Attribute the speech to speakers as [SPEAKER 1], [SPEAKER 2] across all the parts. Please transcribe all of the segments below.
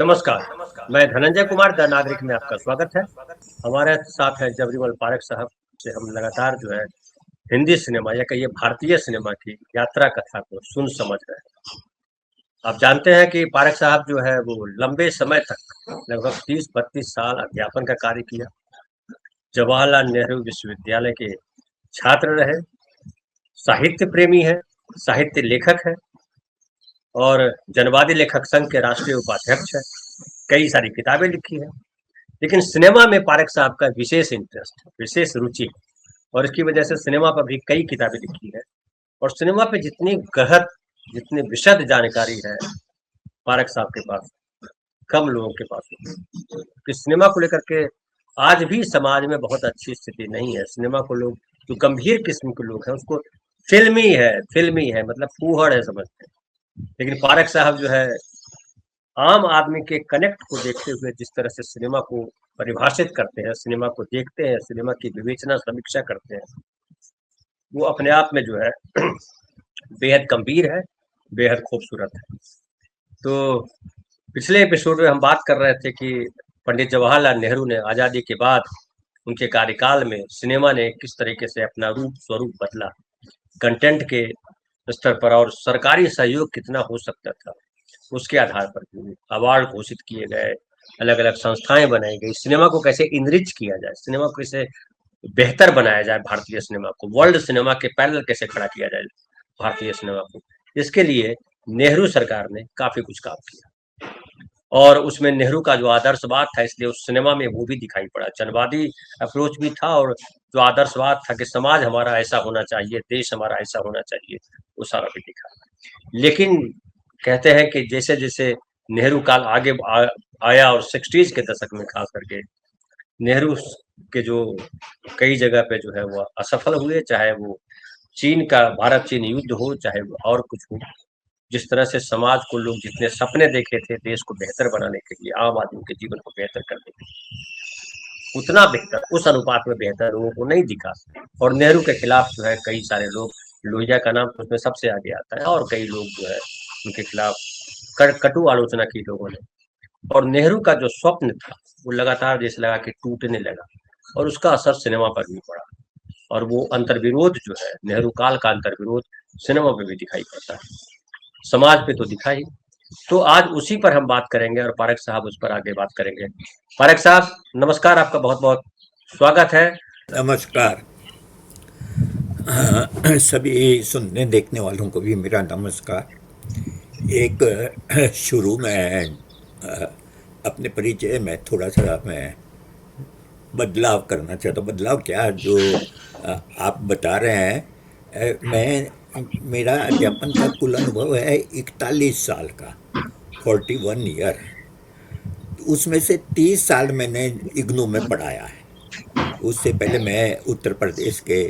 [SPEAKER 1] नमस्कार। मैं धनंजय कुमार द नागरिक में आपका स्वागत है। हमारे साथ है जबरीमल पारेख साहब से हम लगातार जो है हिंदी सिनेमा या कहिए भारतीय सिनेमा की यात्रा कथा को सुन समझ रहे हैं। आप जानते हैं कि पारेख साहब जो है वो लंबे समय तक लगभग 30-32 साल अध्यापन का कार्य किया। जवाहरलाल नेहरू विश्वविद्यालय के छात्र रहे, साहित्य प्रेमी है, साहित्य लेखक है और जनवादी लेखक संघ के राष्ट्रीय उपाध्यक्ष है। कई सारी किताबें लिखी है, लेकिन सिनेमा में पारेख साहब का विशेष इंटरेस्ट है, विशेष रुचि है और इसकी वजह से सिनेमा पर भी कई किताबें लिखी है। और सिनेमा पे जितनी गहन, जितनी विशद जानकारी है पारेख साहब के पास, कम लोगों के पास होती है। कि सिनेमा को लेकर के आज भी समाज में बहुत अच्छी स्थिति नहीं है। सिनेमा को लोग, जो गंभीर किस्म के लोग हैं, उसको फिल्मी है मतलब फूहड़ है समझते हैं। लेकिन पारेख साहब जो है आम आदमी के कनेक्ट को देखते हुए जिस तरह से सिनेमा को परिभाषित करते हैं, सिनेमा को देखते हैं, सिनेमा की विवेचना समीक्षा करते हैं, वो अपने आप में जो है बेहद गंभीर है, बेहद खूबसूरत है। तो पिछले एपिसोड में हम बात कर रहे थे कि पंडित जवाहरलाल नेहरू ने आज़ादी के बाद उनके कार्यकाल में सिनेमा ने किस तरीके से अपना रूप स्वरूप बदला, कंटेंट के स्तर पर और सरकारी सहयोग कितना हो सकता था, उसके आधार पर भी अवार्ड घोषित किए गए, अलग अलग संस्थाएं बनाई गई, सिनेमा को कैसे इनरिच किया जाए, सिनेमा को कैसे बेहतर बनाया जाए, भारतीय सिनेमा को वर्ल्ड सिनेमा के पैरेलल कैसे खड़ा किया जाए भारतीय सिनेमा को। इसके लिए नेहरू सरकार ने काफी कुछ काम किया और उसमें नेहरू का जो आदर्शवाद था, इसलिए उस सिनेमा में वो भी दिखाई पड़ा। जनवादी अप्रोच भी था और जो आदर्शवाद था कि समाज हमारा ऐसा होना चाहिए, देश हमारा ऐसा होना चाहिए, वो सारा भी दिखा। लेकिन कहते हैं कि जैसे जैसे नेहरू काल आगे आया और 60s के दशक में खास करके नेहरू के जो कई जगह पे जो है वो असफल हुए, चाहे वो चीन का भारत चीन युद्ध हो, चाहे वो और कुछ हो। जिस तरह से समाज को लोग जितने सपने देखे थे देश को बेहतर बनाने के लिए, आम आदमी के जीवन को बेहतर करने के लिए, उतना बेहतर, उस अनुपात में बेहतर लोगों को नहीं दिखा। और नेहरू के खिलाफ जो है कई सारे लोग, लोहिया का नाम उसमें सबसे आगे आता है, और कई लोग जो है उनके खिलाफ कटु आलोचना की लोगों ने। और नेहरू का जो स्वप्न था वो लगातार जैसे लगा कि टूटने लगा और उसका असर सिनेमा पर भी पड़ा। और वो अंतर्विरोध जो है, नेहरू काल का अंतर्विरोध सिनेमा पे भी दिखाई पड़ता है, समाज पे तो दिखा ही। तो आज उसी पर हम बात करेंगे और पारेख साहब उस पर आगे बात करेंगे। पारेख साहब नमस्कार, आपका बहुत बहुत स्वागत है।
[SPEAKER 2] नमस्कार। सभी सुनने देखने वालों को भी मेरा नमस्कार। एक शुरू में अपने परिचय में थोड़ा सा मैं बदलाव करना चाहता हूँ। बदलाव क्या, जो आप बता रहे हैं, मेरा अध्यापन का कुल अनुभव है 41 साल का, 41 ईयर। उसमें से 30 साल मैंने इग्नू में पढ़ाया है। उससे पहले मैं उत्तर प्रदेश के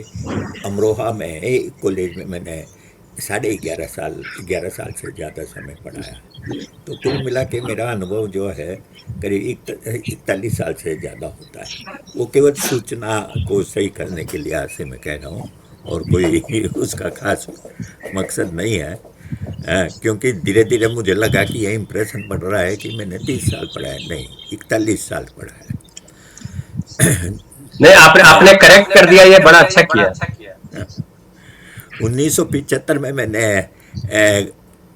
[SPEAKER 2] अमरोहा में एक कॉलेज में मैंने 11.5 साल से ज़्यादा समय पढ़ाया। तो कुल मिला के मेरा अनुभव जो है करीब 41 साल से ज़्यादा होता है। वो केवल सूचना को सही करने के लिहाज से मैं कह रहा हूँ, और कोई उसका खास मकसद नहीं है। क्योंकि धीरे धीरे मुझे लगा कि यह इम्प्रेशन पड़ रहा है कि मैंने 30 साल पढ़ा है, नहीं 41 साल पढ़ा है।
[SPEAKER 1] नहीं, आपने करेक्ट कर दिया, ये बड़ा अच्छा किया।
[SPEAKER 2] 1975 में मैंने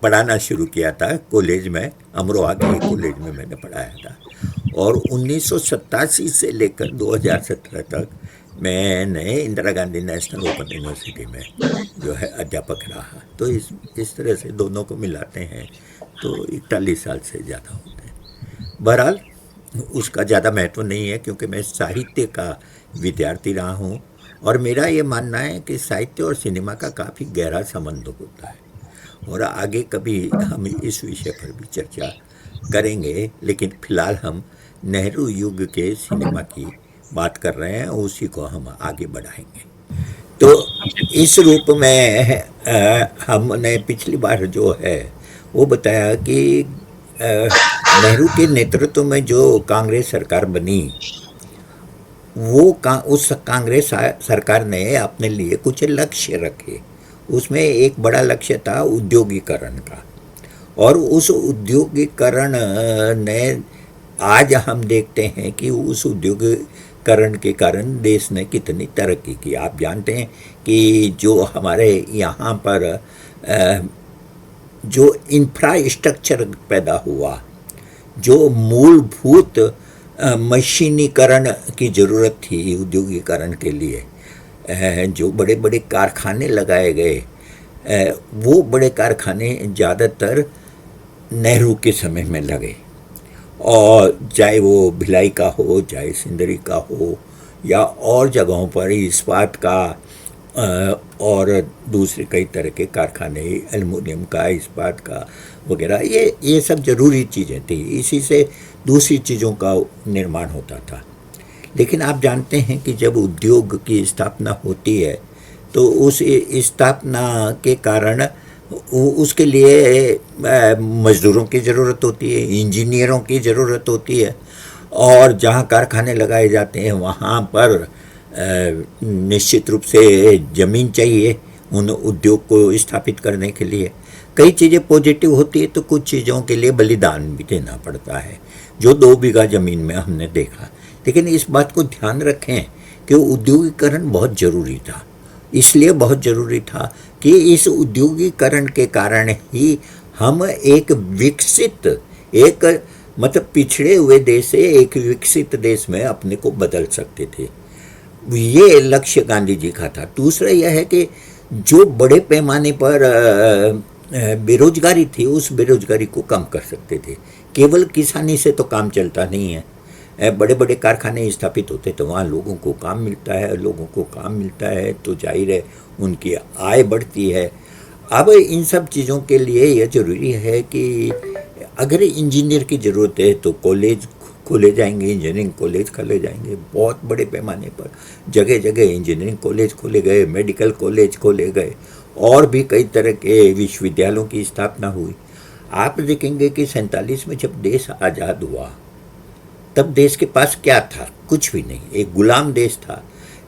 [SPEAKER 2] पढ़ाना शुरू किया था कॉलेज में, अमरोहा के एक कॉलेज में मैंने पढ़ाया था। और 1987 से लेकर 2017 तक मैंने Indira Gandhi national open university में जो है अध्यापक रहा। तो इस तरह से दोनों को मिलाते हैं तो 41 साल से ज़्यादा होते हैं। बहरहाल उसका ज़्यादा महत्व नहीं है, क्योंकि मैं साहित्य का विद्यार्थी रहा हूँ और मेरा ये मानना है कि साहित्य और सिनेमा का काफ़ी गहरा संबंध होता है। और आगे कभी हम इस विषय पर भी चर्चा करेंगे, लेकिन फिलहाल हम नेहरू युग के सिनेमा की बात कर रहे हैं, उसी को हम आगे बढ़ाएंगे। तो इस रूप में हमने पिछली बार जो है वो बताया कि नेहरू के नेतृत्व में जो कांग्रेस सरकार बनी, उस कांग्रेस सरकार ने अपने लिए कुछ लक्ष्य रखे। उसमें एक बड़ा लक्ष्य था उद्योगीकरण का, और उस उद्योगीकरण ने आज हम देखते हैं कि उस उद्योगीकरण के कारण देश ने कितनी तरक्की की। आप जानते हैं कि जो हमारे यहाँ पर जो इंफ्रास्ट्रक्चर पैदा हुआ, जो मूलभूत मशीनीकरण की ज़रूरत थी उद्योगीकरण के लिए, जो बड़े बड़े कारखाने लगाए गए, वो बड़े कारखाने ज़्यादातर नेहरू के समय में लगे। और चाहे वो भिलाई का हो, चाहे सिंदरी का हो, या और जगहों पर इस्पात का और दूसरे कई तरह के कारखाने, एल्युमिनियम का, इस्पात का वगैरह, ये सब ज़रूरी चीज़ें थी। इसी से दूसरी चीज़ों का निर्माण होता था। लेकिन आप जानते हैं कि जब उद्योग की स्थापना होती है तो उस स्थापना के कारण उसके लिए मज़दूरों की ज़रूरत होती है, इंजीनियरों की ज़रूरत होती है, और जहाँ कारखाने लगाए जाते हैं वहाँ पर निश्चित रूप से ज़मीन चाहिए उन उद्योग को स्थापित करने के लिए। कई चीज़ें पॉजिटिव होती है तो कुछ चीज़ों के लिए बलिदान भी देना पड़ता है, जो 2 बीघा ज़मीन में हमने देखा। लेकिन इस बात को ध्यान रखें कि उद्योगीकरण बहुत ज़रूरी था। इसलिए बहुत ज़रूरी था कि इस उद्योगीकरण के कारण ही हम एक विकसित, एक मतलब पिछड़े हुए देश से एक विकसित देश में अपने को बदल सकते थे। ये लक्ष्य गांधी जी का था। दूसरा यह है कि जो बड़े पैमाने पर बेरोजगारी थी, उस बेरोजगारी को कम कर सकते थे। केवल किसानी से तो काम चलता नहीं है। बड़े बड़े कारखाने स्थापित होते तो वहाँ लोगों को काम मिलता है, लोगों को काम मिलता है तो जाहिर है उनकी आय बढ़ती है। अब इन सब चीज़ों के लिए यह ज़रूरी है कि अगर इंजीनियर की ज़रूरत है तो कॉलेज खोले जाएंगे, इंजीनियरिंग कॉलेज खोले जाएंगे। बहुत बड़े पैमाने पर जगह जगह इंजीनियरिंग कॉलेज खोले गए, मेडिकल कॉलेज खोले गए, और भी कई तरह के विश्वविद्यालयों की स्थापना हुई। आप देखेंगे कि 47 में जब देश आज़ाद हुआ तब देश के पास क्या था? कुछ भी नहीं। एक गुलाम देश था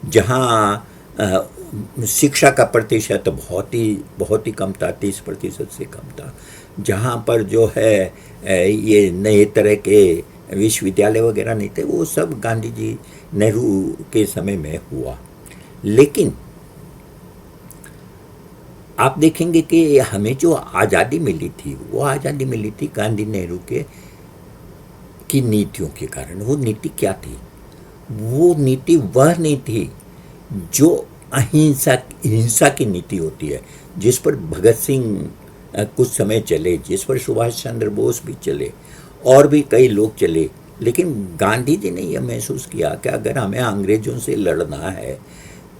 [SPEAKER 2] जहाँ शिक्षा का प्रतिशत बहुत ही कम था, 30% से कम था। जहाँ पर जो है ये नए तरह के विश्वविद्यालय वगैरह नहीं थे। वो सब गांधी जी, नेहरू के समय में हुआ। लेकिन आप देखेंगे कि हमें जो आज़ादी मिली थी, वो आज़ादी मिली थी गांधी नेहरू की नीतियों के कारण। वो नीति क्या थी? वो नीति वह नहीं थी जो हिंसा की नीति होती है, जिस पर भगत सिंह कुछ समय चले, जिस पर सुभाष चंद्र बोस भी चले, और भी कई लोग चले। लेकिन गांधी जी ने यह महसूस किया कि अगर हमें अंग्रेज़ों से लड़ना है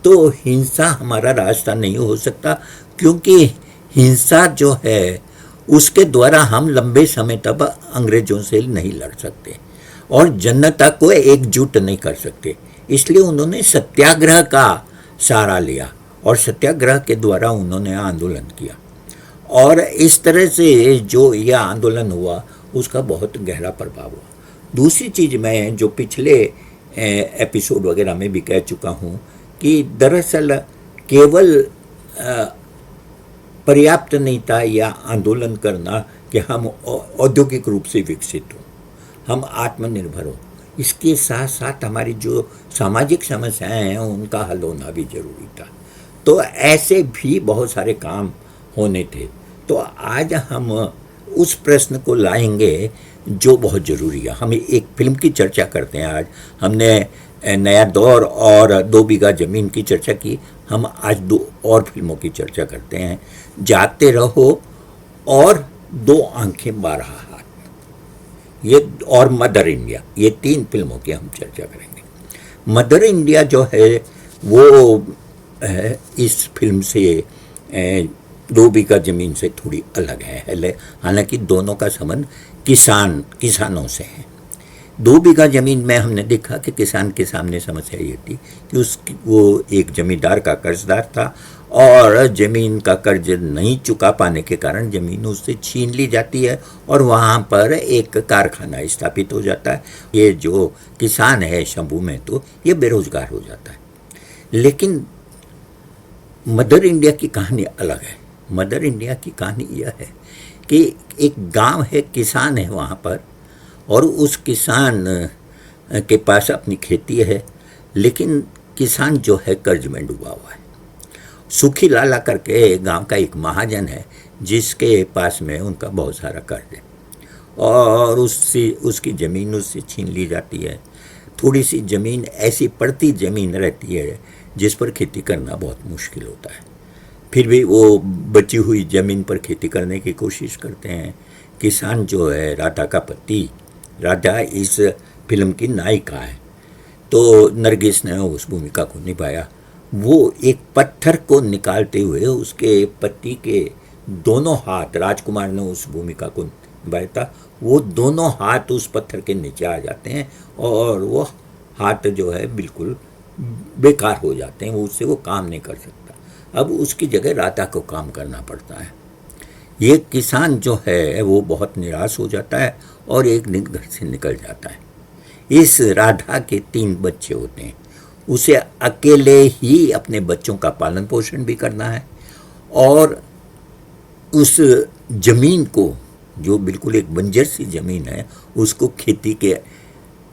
[SPEAKER 2] तो हिंसा हमारा रास्ता नहीं हो सकता, क्योंकि हिंसा जो है उसके द्वारा हम लंबे समय तक अंग्रेज़ों से नहीं लड़ सकते और जनता को एकजुट नहीं कर सकते। इसलिए उन्होंने सत्याग्रह का सहारा लिया और सत्याग्रह के द्वारा उन्होंने आंदोलन किया, और इस तरह से जो यह आंदोलन हुआ उसका बहुत गहरा प्रभाव हुआ। दूसरी चीज़ मैं जो पिछले एपिसोड वगैरह में भी कह चुका हूँ कि दरअसल केवल पर्याप्त नहीं था या आंदोलन करना कि हम औद्योगिक रूप से विकसित हों, हम आत्मनिर्भर हों। इसके साथ साथ हमारी जो सामाजिक समस्याएं हैं उनका हल होना भी जरूरी था। तो ऐसे भी बहुत सारे काम होने थे। तो आज हम उस प्रश्न को लाएंगे जो बहुत ज़रूरी है। हम एक फिल्म की चर्चा करते हैं। आज हमने नया दौर और 2 बीघा ज़मीन की चर्चा की। हम आज 2 और फिल्मों की चर्चा करते हैं, जागते रहो और 2 आंखें 12 हाथ, ये और मदर इंडिया। ये 3 फिल्मों की हम चर्चा करेंगे। मदर इंडिया जो है वो इस फिल्म से 2 बीघा ज़मीन से थोड़ी अलग है, हालांकि दोनों का संबंध किसानों से है। 2 बीघा ज़मीन में हमने देखा कि किसान के सामने समस्या ये थी कि वो एक जमींदार का कर्जदार था और ज़मीन का कर्ज नहीं चुका पाने के कारण ज़मीन उससे छीन ली जाती है और वहाँ पर एक कारखाना स्थापित हो जाता है। ये जो किसान है शंभू में, तो ये बेरोजगार हो जाता है। लेकिन मदर इंडिया की कहानी अलग है। मदर इंडिया की कहानी यह है कि एक गांव है, किसान है वहाँ पर, और उस किसान के पास अपनी खेती है, लेकिन किसान जो है कर्ज में डूबा हुआ है। सुखी लाला करके गांव का एक महाजन है जिसके पास में उनका बहुत सारा कर्ज है, और उसकी ज़मीन उससे छीन ली जाती है। थोड़ी सी ज़मीन ऐसी पड़ती ज़मीन रहती है जिस पर खेती करना बहुत मुश्किल होता है। फिर भी वो बची हुई ज़मीन पर खेती करने की कोशिश करते हैं। किसान जो है राधा का पति, राधा इस फिल्म की नायिका है, तो नरगिस ने उस भूमिका को निभाया। वो एक पत्थर को निकालते हुए उसके पति के दोनों हाथ, राजकुमार ने उस भूमिका को निभाया था, वो दोनों हाथ उस पत्थर के नीचे आ जाते हैं और वो हाथ जो है बिल्कुल बेकार हो जाते हैं, उससे वो काम नहीं कर सकता। अब उसकी जगह राधा को काम करना पड़ता है। ये किसान जो है वो बहुत निराश हो जाता है और एक दिन घर से निकल जाता है। इस राधा के 3 बच्चे होते हैं, उसे अकेले ही अपने बच्चों का पालन पोषण भी करना है, और उस जमीन को, जो बिल्कुल एक बंजर सी जमीन है, उसको खेती के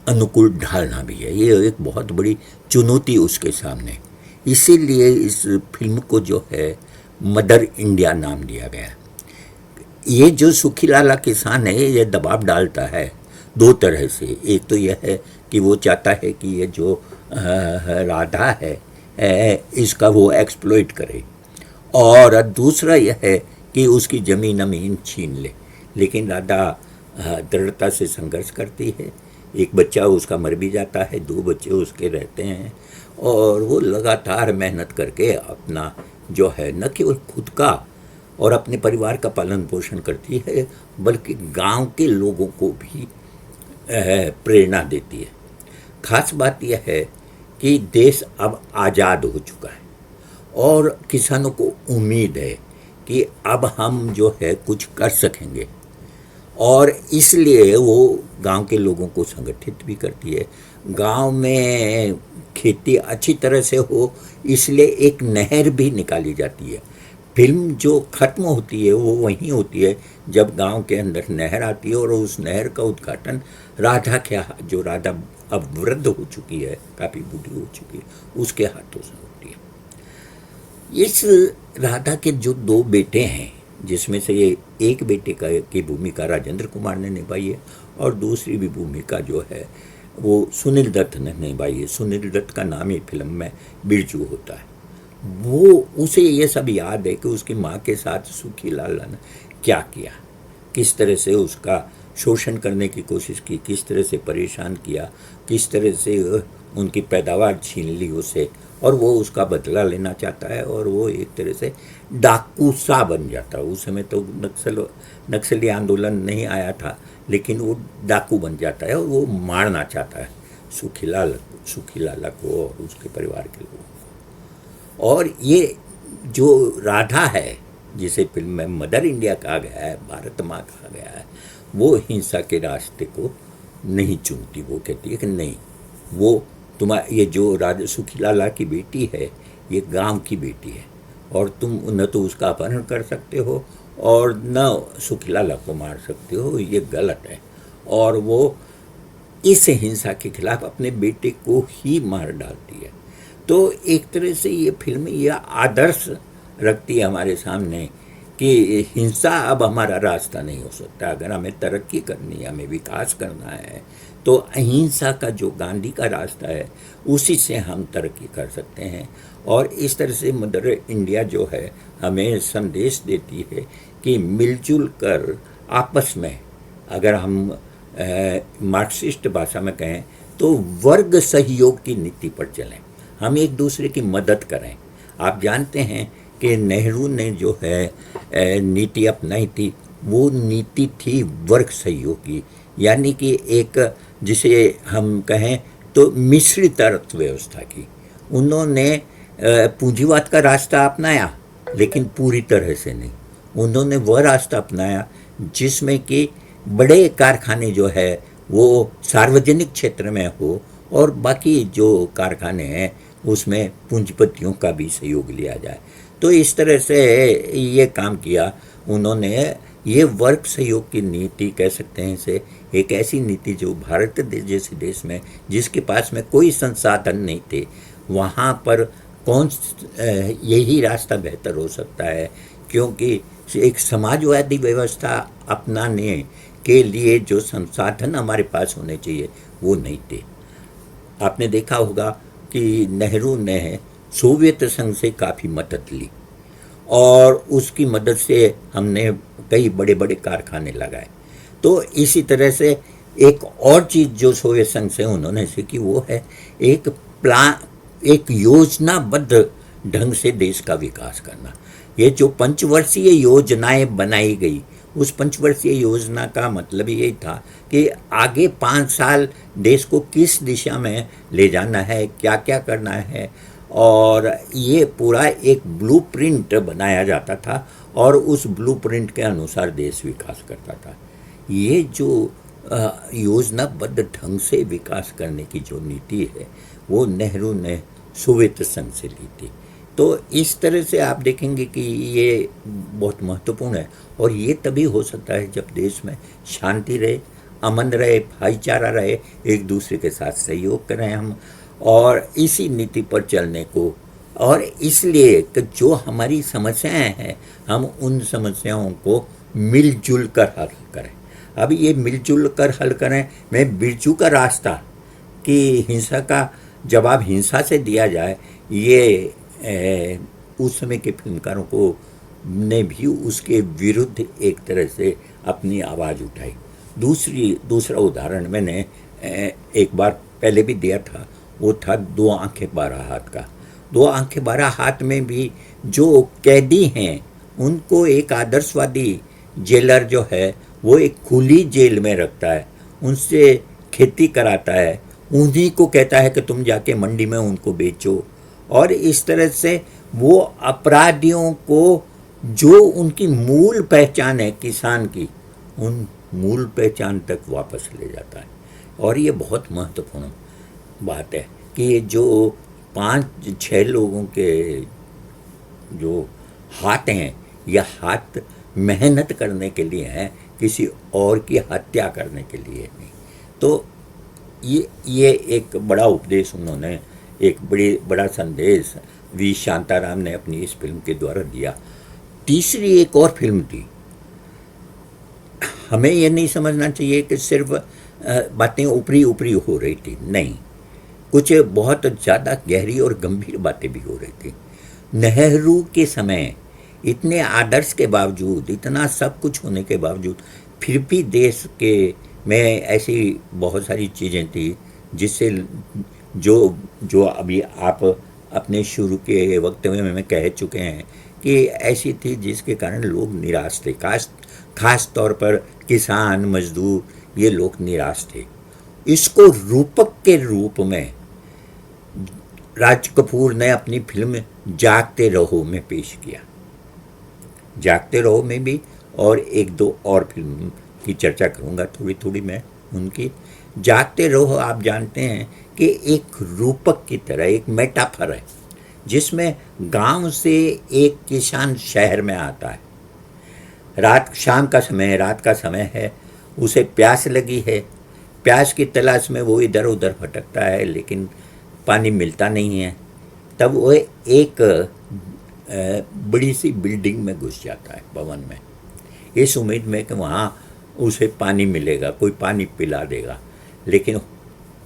[SPEAKER 2] अनुकूल ढालना भी है। ये एक बहुत बड़ी चुनौती उसके सामने। इसीलिए इस फिल्म को जो है मदर इंडिया नाम दिया गया। ये जो सुखी लाला किसान है ये दबाव डालता है 2 तरह से। एक तो यह है कि वो चाहता है कि ये जो राधा है इसका वो एक्सप्लॉइट करे, और दूसरा यह है कि उसकी ज़मीन अमीन छीन ले। लेकिन राधा दृढ़ता से संघर्ष करती है। एक बच्चा उसका मर भी जाता है, 2 बच्चे उसके रहते हैं, और वो लगातार मेहनत करके अपना जो है न केवल खुद का और अपने परिवार का पालन पोषण करती है, बल्कि गांव के लोगों को भी प्रेरणा देती है। खास बात यह है कि देश अब आज़ाद हो चुका है और किसानों को उम्मीद है कि अब हम जो है कुछ कर सकेंगे, और इसलिए वो गांव के लोगों को संगठित भी करती है। गांव में खेती अच्छी तरह से हो, इसलिए एक नहर भी निकाली जाती है। फिल्म जो ख़त्म होती है वो वहीं होती है जब गांव के अंदर नहर आती है, और उस नहर का उद्घाटन राधा के, जो राधा अब वृद्ध हो चुकी है, काफ़ी बूढ़ी हो चुकी है, उसके हाथों से होती है। इस राधा के जो 2 बेटे हैं, जिसमें से ये एक बेटे की भूमिका राजेंद्र कुमार ने निभाई है, और दूसरी भी भूमिका जो है वो सुनील दत्त ने निभाई है। सुनील दत्त का नाम ही फिल्म में बिरजू होता है। वो उसे ये सब याद है कि उसकी माँ के साथ सुखी लाला ने क्या किया, किस तरह से उसका शोषण करने की कोशिश की, किस तरह से परेशान किया, किस तरह से उनकी पैदावार छीन ली उसे, और वो उसका बदला लेना चाहता है, और वो एक तरह से डाकू सा बन जाता है। उस समय तो नक्सली आंदोलन नहीं आया था, लेकिन वो डाकू बन जाता है और वो मारना चाहता है सुखी लाला को और उसके परिवार के लोगों को। और ये जो राधा है, जिसे फिल्म में मदर इंडिया कहा गया है, भारत माँ कहा गया है, वो हिंसा के रास्ते को नहीं चुनती। वो कहती है कि नहीं, वो ये जो सुखी लाला की बेटी है, ये गांव की बेटी है, और तुम न तो उसका अपहरण कर सकते हो और न सुखी लाला को मार सकते हो, ये गलत है। और वो इस हिंसा के खिलाफ अपने बेटे को ही मार डालती है। तो एक तरह से ये फिल्म यह आदर्श रखती है हमारे सामने कि हिंसा अब हमारा रास्ता नहीं हो सकता। अगर हमें तरक्की करनी है, हमें विकास करना है, तो अहिंसा का जो गांधी का रास्ता है उसी से हम तरक्की कर सकते हैं। और इस तरह से मदर इंडिया जो है हमें संदेश देती है कि मिलजुल कर आपस में, अगर हम मार्क्सिस्ट भाषा में कहें तो वर्ग सहयोग की नीति पर चलें, हम एक दूसरे की मदद करें। आप जानते हैं कि नेहरू ने जो है नीति अपनाई थी, वो नीति थी वर्ग सहयोग की, यानी कि एक जिसे हम कहें तो मिश्रित अर्थव्यवस्था की। उन्होंने पूंजीवाद का रास्ता अपनाया, लेकिन पूरी तरह से नहीं। उन्होंने वह रास्ता अपनाया जिसमें कि बड़े कारखाने जो है वो सार्वजनिक क्षेत्र में हो, और बाकी जो कारखाने हैं उसमें पूंजीपतियों का भी सहयोग लिया जाए। तो इस तरह से ये काम किया उन्होंने। ये वर्ग सहयोग की नीति कह सकते हैं इसे, एक ऐसी नीति जो भारत जैसे देश में जिसके पास में कोई संसाधन नहीं थे, वहाँ पर यही रास्ता बेहतर हो सकता है, क्योंकि एक समाजवादी व्यवस्था अपनाने के लिए जो संसाधन हमारे पास होने चाहिए वो नहीं थे। आपने देखा होगा कि नेहरू ने सोवियत संघ से काफ़ी मदद ली और उसकी मदद से हमने कई बड़े बड़े कारखाने लगाए। तो इसी तरह से एक और चीज़ जो सोवियत संघ से उन्होंने सीखी वो है एक योजनाबद्ध ढंग से देश का विकास करना। ये जो पंचवर्षीय योजनाएं बनाई गई, उस पंचवर्षीय योजना का मतलब यही था कि आगे 5 साल देश को किस दिशा में ले जाना है, क्या क्या करना है, और ये पूरा एक ब्लूप्रिंट बनाया जाता था और उस ब्लूप्रिंट के अनुसार देश विकास करता था। ये जो योजनाबद्ध ढंग से विकास करने की जो नीति है वो नेहरू ने सोवियत संघ से ली थी। तो इस तरह से आप देखेंगे कि ये बहुत महत्वपूर्ण है और ये तभी हो सकता है जब देश में शांति रहे, अमन रहे, भाईचारा रहे, एक दूसरे के साथ सहयोग करें हम, और इसी नीति पर चलने को। और इसलिए कि जो हमारी समस्याएं हैं हम उन समस्याओं को मिलजुल कर हल करें। अब ये मिलजुल कर हल करें में बिरजू का रास्ता कि हिंसा का जवाब हिंसा से दिया जाए, ये उस समय के फिल्मकारों को ने भी उसके विरुद्ध एक तरह से अपनी आवाज़ उठाई। दूसरा उदाहरण मैंने एक बार पहले भी दिया था, वो था 2 आंखें 12 हाथ का। 2 आंखें 12 हाथ में भी जो कैदी हैं उनको एक आदर्शवादी जेलर जो है वो एक खुली जेल में रखता है, उनसे खेती कराता है, उन्हीं को कहता है कि तुम जाके मंडी में उनको बेचो, और इस तरह से वो अपराधियों को जो उनकी मूल पहचान है किसान की, उन मूल पहचान तक वापस ले जाता है। और ये बहुत महत्वपूर्ण बात है कि जो 5-6 लोगों के जो हाथ हैं, यह हाथ मेहनत करने के लिए हैं, किसी और की हत्या करने के लिए नहीं। तो ये एक बड़ा उपदेश उन्होंने, एक बड़ा संदेश वी शांताराम ने अपनी इस फिल्म के द्वारा दिया। तीसरी एक और फिल्म थी। हमें ये नहीं समझना चाहिए कि सिर्फ बातें ऊपरी ऊपरी हो रही थी, नहीं, कुछ बहुत ज़्यादा गहरी और गंभीर बातें भी हो रही थी। नेहरू के समय इतने आदर्श के बावजूद, इतना सब कुछ होने के बावजूद, फिर भी देश के में ऐसी बहुत सारी चीज़ें थी जिससे जो अभी आप अपने शुरू के वक्त में मैं कह चुके हैं कि ऐसी थी जिसके कारण लोग निराश थे। खास तौर पर किसान, मजदूर, ये लोग निराश थे। इसको रूपक के रूप में राज कपूर ने अपनी फिल्म जागते रहो में पेश किया। जागते रहो में भी और 1-2 और फिल्म की चर्चा करूँगा थोड़ी थोड़ी मैं उनकी। जागते रहो आप जानते हैं कि एक रूपक की तरह एक मेटाफर है, जिसमें गांव से एक किसान शहर में आता है। शाम का समय, रात का समय है, उसे प्यास लगी है। प्यास की तलाश में वो इधर उधर भटकता है लेकिन पानी मिलता नहीं है। तब वो एक बड़ी सी बिल्डिंग में घुस जाता है, भवन में, इस उम्मीद में कि वहाँ उसे पानी मिलेगा, कोई पानी पिला देगा। लेकिन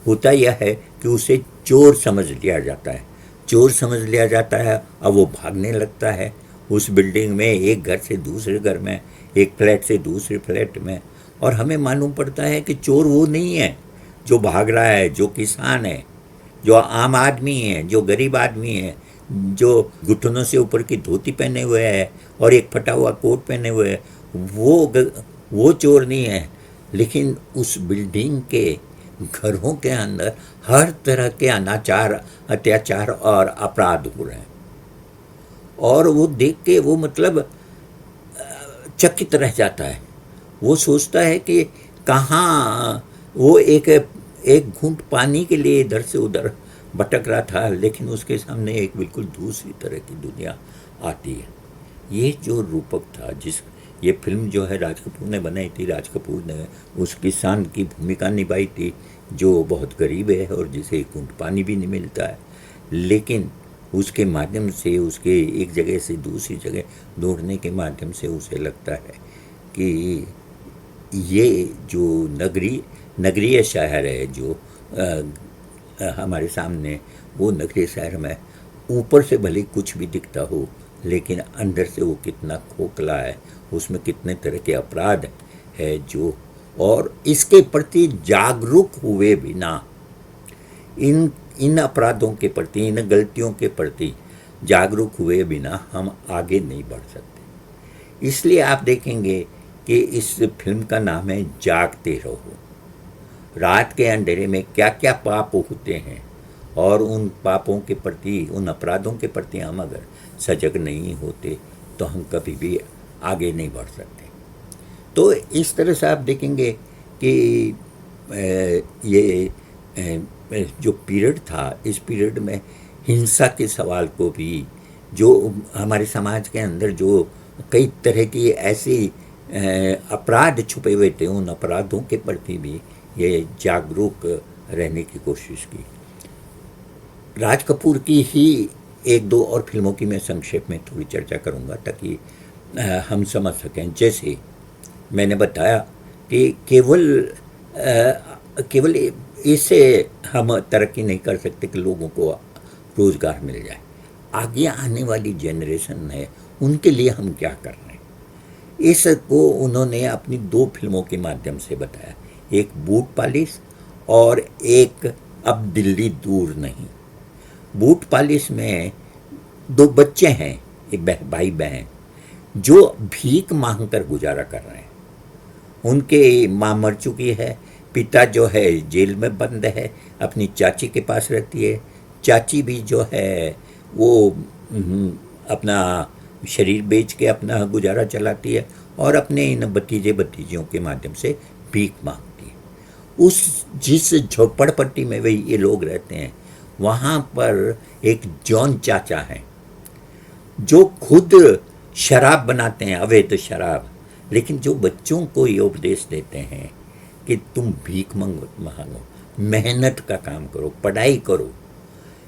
[SPEAKER 2] होता यह है कि उसे चोर समझ लिया जाता है। चोर समझ लिया जाता है। अब वो भागने लगता है उस बिल्डिंग में, एक घर से दूसरे घर में, एक फ्लैट से दूसरे फ्लैट में। और हमें मालूम पड़ता है कि चोर वो नहीं है जो भाग रहा है, जो किसान है, जो आम आदमी है, जो गरीब आदमी है, जो घुटनों से ऊपर की धोती पहने हुए है और एक फटा हुआ कोट पहने हुए है, वो चोर नहीं है। लेकिन उस बिल्डिंग के घरों के अंदर हर तरह के अनाचार, अत्याचार और अपराध हो रहे हैं। और वो देख के वो मतलब चकित रह जाता है। वो सोचता है कि कहाँ वो एक घूंट पानी के लिए इधर से उधर भटक रहा था, लेकिन उसके सामने एक बिल्कुल दूसरी तरह की दुनिया आती है। ये जो रूपक था ये फिल्म जो है राज कपूर ने बनाई थी। राज कपूर ने उस किसान की भूमिका निभाई थी जो बहुत गरीब है और जिसे एक घूंट पानी भी नहीं मिलता है, लेकिन उसके माध्यम से, उसके एक जगह से दूसरी जगह दौड़ने के माध्यम से उसे लगता है कि ये जो नगरीय शहर है जो हमारे सामने, वो नगरीय शहर में ऊपर से भले कुछ भी दिखता हो, लेकिन अंदर से वो कितना खोखला है, उसमें कितने तरह के अपराध है जो, और इसके प्रति जागरूक हुए बिना, इन अपराधों के प्रति, इन गलतियों के प्रति जागरूक हुए बिना हम आगे नहीं बढ़ सकते। इसलिए आप देखेंगे कि इस फिल्म का नाम है जागते रहो। रात के अंधेरे में क्या क्या पाप होते हैं, और उन पापों के प्रति, उन अपराधों के प्रति हम अगर सजग नहीं होते तो हम कभी भी आगे नहीं बढ़ सकते। तो इस तरह से आप देखेंगे कि ये जो पीरियड था, इस पीरियड में हिंसा के सवाल को भी, जो हमारे समाज के अंदर जो कई तरह की ऐसी अपराध छुपे हुए थे, उन अपराधों के प्रति भी ये जागरूक रहने की कोशिश की। राज कपूर की ही एक दो और फिल्मों की मैं संक्षेप में थोड़ी चर्चा करूंगा ताकि हम समझ सकें। जैसे मैंने बताया कि केवल इससे हम तरक्की नहीं कर सकते कि लोगों को रोज़गार मिल जाए। आगे आने वाली जनरेशन है, उनके लिए हम क्या कर रहे हैं, इसको उन्होंने अपनी 2 फिल्मों के माध्यम से बताया। एक बूट पालिश और एक अब दिल्ली दूर नहीं। बूट पालिश में 2 बच्चे हैं, एक भाई बहन, जो भीख मांग कर गुजारा कर रहे हैं। उनके माँ मर चुकी है, पिता जो है जेल में बंद है, अपनी चाची के पास रहती है। चाची भी जो है वो अपना शरीर बेच के अपना गुजारा चलाती है और अपने इन भतीजियों के माध्यम से भीख मांगती है। जिस झोपड़पट्टी में वही ये लोग रहते हैं, वहाँ पर एक जॉन चाचा हैं जो खुद शराब बनाते हैं, अवैध शराब, लेकिन जो बच्चों को ये उपदेश देते हैं कि तुम भीख मांगो, मेहनत का काम करो, पढ़ाई करो।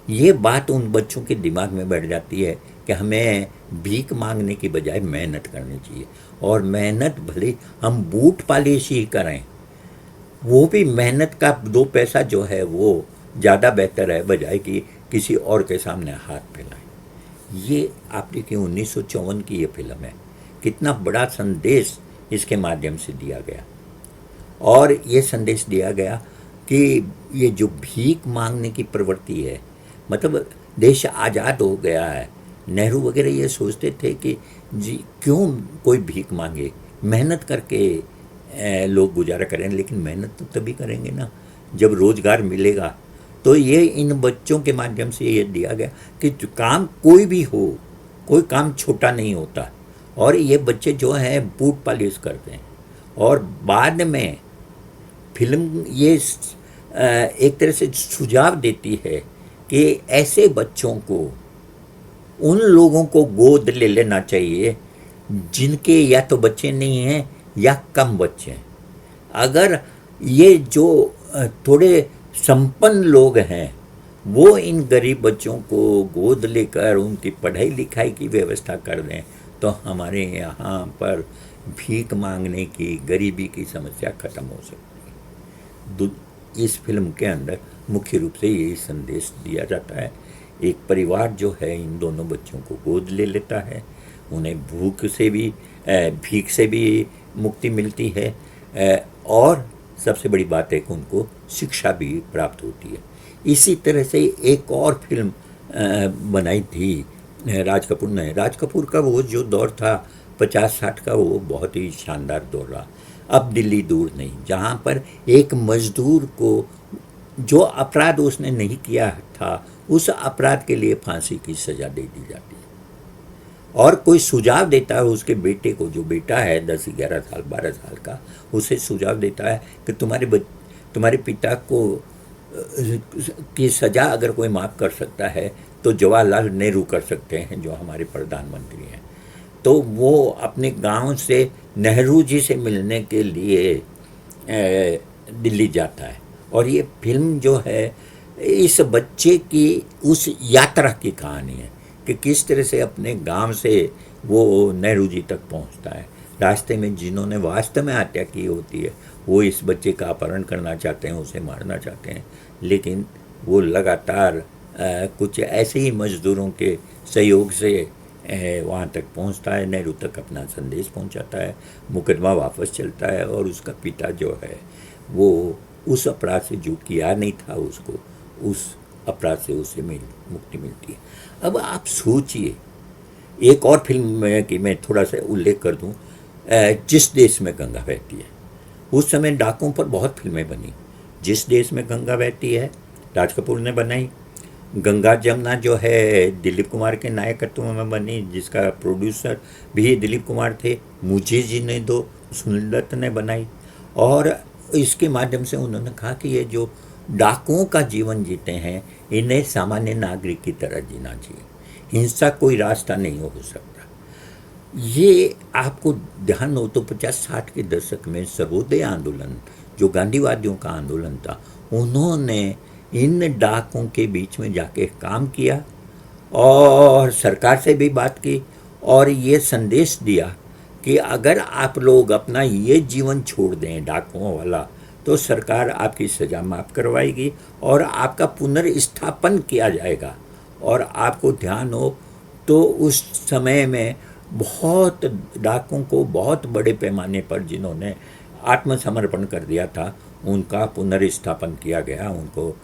[SPEAKER 2] ये बात उन बच्चों के दिमाग में बैठ जाती है कि हमें भीख मांगने की बजाय मेहनत करनी चाहिए, और मेहनत भले हम बूट पालिश ही करें, वो भी मेहनत का 2 पैसा जो है वो ज़्यादा बेहतर है बजाय कि किसी और के सामने हाथ फैलाएं। ये आप देखिए 1954 की ये फिल्म है, कितना बड़ा संदेश इसके माध्यम से दिया गया। और ये संदेश दिया गया कि ये जो भीख मांगने की प्रवृत्ति है, मतलब देश आज़ाद हो गया है, नेहरू वगैरह ये सोचते थे कि जी क्यों कोई भीख मांगे, मेहनत करके लोग गुजारा करें, लेकिन मेहनत तो तभी करेंगे ना जब रोज़गार मिलेगा। तो ये इन बच्चों के माध्यम से ये दिया गया कि काम कोई भी हो, कोई काम छोटा नहीं होता। और ये बच्चे जो हैं बूट पालिश करते हैं, और बाद में फिल्म ये एक तरह से सुझाव देती है कि ऐसे बच्चों को, उन लोगों को गोद ले लेना चाहिए जिनके या तो बच्चे नहीं हैं या कम बच्चे हैं। अगर ये जो थोड़े संपन्न लोग हैं वो इन गरीब बच्चों को गोद लेकर उनकी पढ़ाई लिखाई की व्यवस्था कर दें तो हमारे यहाँ पर भीख मांगने की, गरीबी की समस्या खत्म हो सकती है। इस फिल्म के अंदर मुख्य रूप से यही संदेश दिया जाता है। एक परिवार जो है इन दोनों बच्चों को गोद ले लेता है, उन्हें भूख से भी, भीख से भी मुक्ति मिलती है, और सबसे बड़ी बात है कि उनको शिक्षा भी प्राप्त होती है। इसी तरह से एक और फिल्म बनाई थी राज कपूर ने। राज कपूर का वो जो दौर था 50-60 का, वो बहुत ही शानदार दौर रहा। अब दिल्ली दूर नहीं, जहाँ पर एक मजदूर को जो अपराध उसने नहीं किया था, उस अपराध के लिए फांसी की सज़ा दे दी जाती है, और कोई सुझाव देता है उसके बेटे को, जो बेटा है 10-11 साल 12 साल का, उसे सुझाव देता है कि तुम्हारे पिता को की सज़ा अगर कोई माफ़ कर सकता है तो जवाहरलाल नेहरू कर सकते हैं, जो हमारे प्रधानमंत्री हैं। तो वो अपने गांव से नेहरू जी से मिलने के लिए दिल्ली जाता है। और ये फिल्म जो है इस बच्चे की उस यात्रा की कहानी है कि किस तरह से अपने गांव से वो नेहरू जी तक पहुंचता है। रास्ते में जिन्होंने वास्तव में हत्या की होती है वो इस बच्चे का अपहरण करना चाहते हैं, उसे मारना चाहते हैं, लेकिन वो लगातार कुछ ऐसे ही मजदूरों के सहयोग से वहाँ तक पहुँचता है, नेहरू तक अपना संदेश पहुँचाता है, मुकदमा वापस चलता है और उसका पिता जो है वो उस अपराध से जो किया नहीं था उसको उस अपराध से उसे मुक्ति मिलती है। अब आप सोचिए, एक और फिल्म में कि मैं थोड़ा सा उल्लेख कर दूं, जिस देश में गंगा बहती है। उस समय डाकुओं पर बहुत फिल्में बनी। जिस देश में गंगा बहती है राज कपूर ने बनाई। गंगा जमुना जो है दिलीप कुमार के नायकत्व में बनी, जिसका प्रोड्यूसर भी दिलीप कुमार थे। मुझे जीने दो सुनील दत्त ने बनाई। और इसके माध्यम से उन्होंने कहा कि ये जो डाकुओं का जीवन जीते हैं इन्हें सामान्य नागरिक की तरह जीना चाहिए, हिंसा कोई रास्ता नहीं हो सकता। ये आपको ध्यान हो तो 50-60 के दशक में सर्वोदय आंदोलन जो गांधीवादियों का आंदोलन था, उन्होंने इन डाकों के बीच में जाके काम किया और सरकार से भी बात की और ये संदेश दिया कि अगर आप लोग अपना ये जीवन छोड़ दें डाकुओं वाला तो सरकार आपकी सज़ा माफ़ करवाएगी और आपका पुनर्स्थापन किया जाएगा। और आपको ध्यान हो तो उस समय में बहुत डाकुओं को बहुत बड़े पैमाने पर जिन्होंने आत्मसमर्पण कर दिया था उनका पुनर्स्थापन किया गया, उनको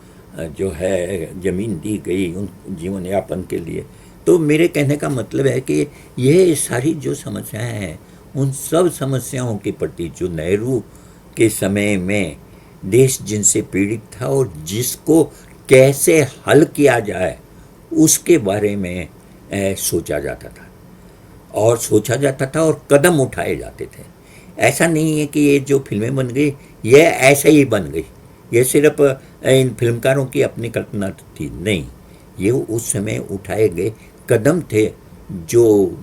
[SPEAKER 2] जो है ज़मीन दी गई उन जीवन यापन के लिए। तो मेरे कहने का मतलब है कि ये सारी जो समस्याएं हैं उन सब समस्याओं के प्रति जो नेहरू के समय में देश जिनसे पीड़ित था और जिसको कैसे हल किया जाए उसके बारे में सोचा जाता था और कदम उठाए जाते थे। ऐसा नहीं है कि ये जो फिल्में बन गई ये ऐसे ही बन गई, ये सिर्फ इन फिल्मकारों की अपनी कल्पना थी, नहीं, ये उस समय उठाए गए कदम थे जो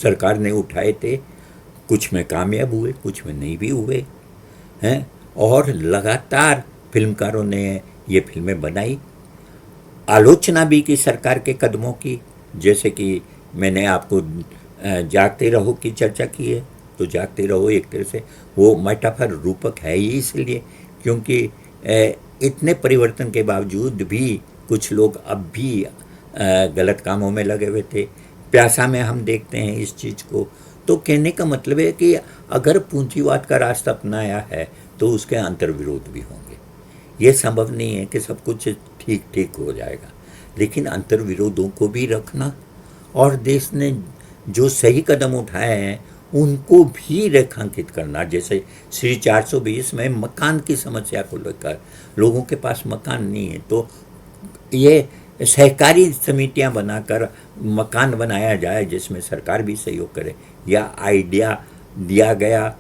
[SPEAKER 2] सरकार ने उठाए थे। कुछ में कामयाब हुए, कुछ में नहीं भी हुए हैं। और लगातार फिल्मकारों ने ये फिल्में बनाई, आलोचना भी की सरकार के कदमों की। जैसे कि मैंने आपको जागते रहो की चर्चा की है, तो जागते रहो एक तरह से वो मेटाफर रूपक है ही इसलिए क्योंकि इतने परिवर्तन के बावजूद भी कुछ लोग अब भी गलत कामों में लगे हुए थे। प्यासा में हम देखते हैं इस चीज़ को। तो कहने का मतलब है कि अगर पूंजीवाद का रास्ता अपनाया है तो उसके अंतर्विरोध भी होंगे। ये संभव नहीं है कि सब कुछ ठीक ठीक हो जाएगा, लेकिन अंतर्विरोधों को भी रखना और देश ने जो सही कदम उठाए हैं उनको भी रेखांकित करना। जैसे श्री 420 में मकान की समस्या को लेकर लोगों के पास मकान नहीं है तो ये सहकारी समितियां बनाकर मकान बनाया जाए जिसमें सरकार भी सहयोग करे, या आइडिया दिया गया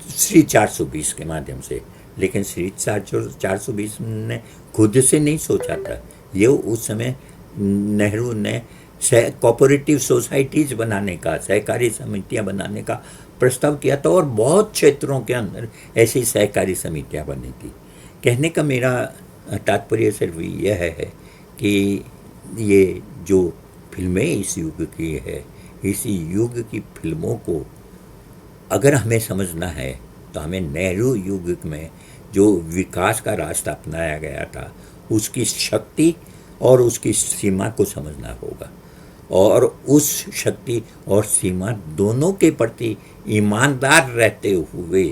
[SPEAKER 2] श्री 420 के माध्यम से। लेकिन श्री 420 ने खुद से नहीं सोचा था, ये उस समय नेहरू ने कोऑपरेटिव सोसाइटीज़ बनाने का, सहकारी समितियां बनाने का प्रस्ताव किया था और बहुत क्षेत्रों के अंदर ऐसी सहकारी समितियां बनी थी। कहने का मेरा तात्पर्य सिर्फ यह है कि ये जो फिल्में इस युग की है, इस युग की फिल्मों को अगर हमें समझना है तो हमें नेहरू युग में जो विकास का रास्ता अपनाया गया था उसकी शक्ति और उसकी सीमा को समझना होगा और उस शक्ति और सीमा दोनों के प्रति ईमानदार रहते हुए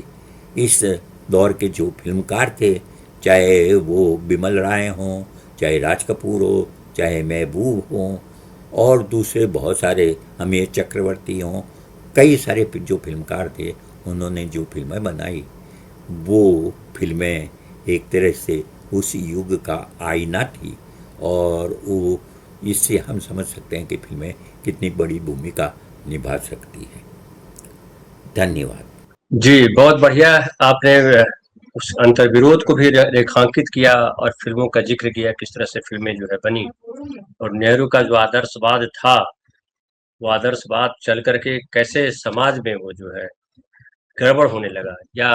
[SPEAKER 2] इस दौर के जो फिल्मकार थे, चाहे वो बिमल राय हों, चाहे राज कपूर हो, चाहे महबूब हों और दूसरे बहुत सारे अमीर चक्रवर्ती हों, कई सारे जो फिल्मकार थे उन्होंने जो फिल्में बनाई वो फिल्में एक तरह से उस युग का आईना थी और वो इससे हम समझ सकते हैं कि फिल्में कितनी बड़ी भूमिका निभा सकती हैं। धन्यवाद।
[SPEAKER 1] जी, बहुत बढ़िया। आपने उस अंतर्विरोध को भी रेखांकित किया और फिल्मों का जिक्र किया, किस तरह से फिल्में जो है बनी और नेहरू का जो आदर्शवाद था वो आदर्शवाद चल करके कैसे समाज में वो जो है गड़बड़ होने लगा, या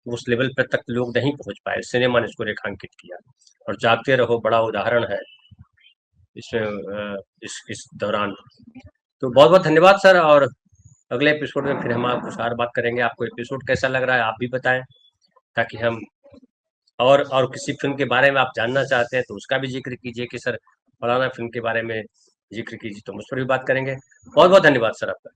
[SPEAKER 1] उस लेवल पर तक लोग नहीं पहुंच पाए। सिनेमा ने इसको रेखांकित किया, और जागते रहो बड़ा उदाहरण है इसमें इस दौरान। तो बहुत बहुत धन्यवाद सर, और अगले एपिसोड में फिर हम आप कुछ और बात करेंगे। आपको एपिसोड कैसा लग रहा है आप भी बताएं, ताकि हम और किसी फिल्म के बारे में आप जानना चाहते हैं तो उसका भी जिक्र कीजिए कि सर फलाना फिल्म के बारे में जिक्र कीजिए, तो हम उस पर भी बात करेंगे। बहुत बहुत धन्यवाद सर आपका।